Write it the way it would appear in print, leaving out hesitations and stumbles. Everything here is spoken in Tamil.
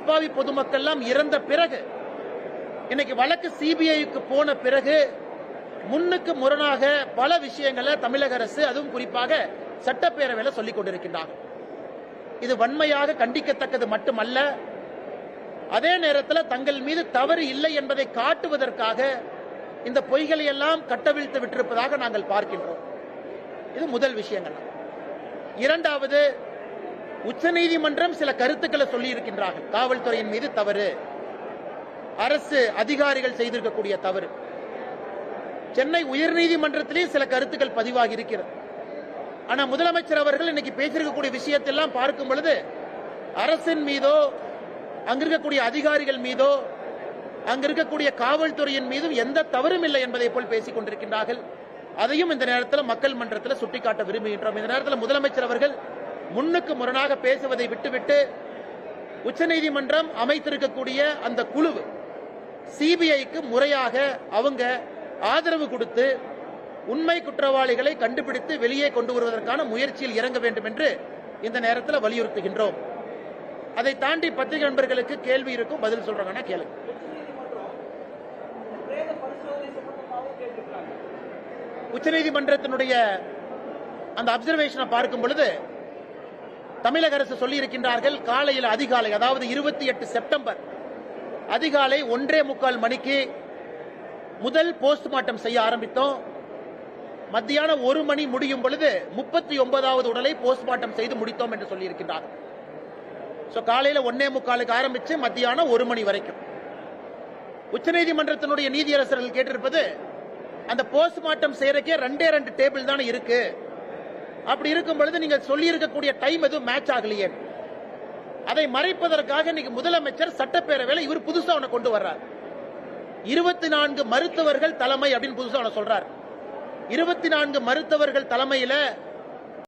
அப்பாவி பொதுமக்கள் எல்லாம் இறந்த பிறகு இன்னைக்கு வழக்கு சிபிஐக்கு போன பிறகு முன்னுக்கு முரணாக பல விஷயங்களை தமிழக அரசு அதுவும் குறிப்பாக சட்டப்பேரவையில் சொல்லிக் கொண்டிருக்கின்றார்கள். இது வன்மையாக கண்டிக்கத்தக்கது மட்டுமல்ல, அதே நேரத்தில் தங்கள் மீது தவறு இல்லை என்பதை காட்டுவதற்காக இந்த பொய்களை எல்லாம் கட்டவிழ்த்து விட்டிருப்பதாக நாங்கள் பார்க்கின்றோம். இது முதல் விஷயங்கள். இரண்டாவது, உச்சநீதிமன்றம் சில கருத்துக்களை சொல்லி இருக்கின்றார்கள். காவல்துறையின் மீது தவறு, அரசு அதிகாரிகள் செய்திருக்கக்கூடிய தவறு. சென்னை உயர்நீதிமன்றத்திலேயே சில கருத்துக்கள் பதிவாகி இருக்கிறது. ஆனா முதலமைச்சர் அவர்கள் இன்னைக்கு பேசியிருக்கக்கூடிய விஷயத்தெல்லாம் பார்க்கும் பொழுது அரசின் மீதோ அங்கிருக்கக்கூடிய அதிகாரிகள் மீதோ அங்கிருக்கக்கூடிய காவல்துறையின் மீதும் எந்த தவறும் இல்லை என்பதை போல் பேசிக் கொண்டிருக்கின்றார்கள். அதையும் இந்த நேரத்தில் மக்கள் மன்றத்தில் சுட்டிக்காட்ட விரும்புகின்றோம். இந்த நேரத்தில் முதலமைச்சர் அவர்கள் முன்னுக்கு முரணாக பேசுவதை விட்டுவிட்டு உச்சநீதிமன்றம் அமைத்திருக்கக்கூடிய அந்த குழு சிபிஐக்கு முறையாக அவங்க ஆதரவு கொடுத்து உண்மை குற்றவாளிகளை கண்டுபிடித்து வெளியே கொண்டு வருவதற்கான முயற்சியில் இறங்க வேண்டும் என்று இந்த நேரத்தில் வலியுறுத்துகின்றோம். அதை தாண்டி பத்திரிகை நண்பர்களுக்கு கேள்வி இருக்கும், பதில் சொல்றாங்கன்னா கேளுங்க. உச்சநீதிமன்றத்தினுடைய அந்த அப்சர்வேஷனை பார்க்கும் பொழுது தமிழக அரசு சொல்லி இருக்கின்றார்கள், காலையில் அதிகாலை, அதாவது 28 செப்டம்பர் அதிகாலை 1:45 மணிக்கு முதல் போஸ்ட்மார்ட்டம் செய்ய ஆரம்பித்தோம். மத்தியானம் 1 மணி முடியும் பொழுது 39வது உடலை போஸ்ட்மார்ட்டம் செய்து முடித்தோம் என்று சொல்லி இருக்கின்றார்கள். காலையில 1:45 ஆரம்பிச்சு மத்தியானம் 1 மணி வரைக்கும். உச்சநீதிமன்றத்தினுடைய நீதியரசர்கள் கேட்டிருப்பது, அந்த போஸ்ட்மார்ட்டம் செய்யறதுக்கே 2 டேபிள் தானே இருக்கு, அப்படி இருக்கும் பொழுது நீங்க சொல்லி இருக்கக்கூடிய டைம் எதுவும் மேட்ச் ஆகலையே. அதை மறைப்பதற்காக இன்னைக்கு முதலமைச்சர் சட்டப்பேரவையில் இவர் புதுசா ஒண்ணு கொண்டு வர்றார். 24 மருத்துவர்கள் தலைமை அப்படின்னு புதுசா ஒண்ணு சொல்றார். 24 மருத்துவர்கள் தலைமையில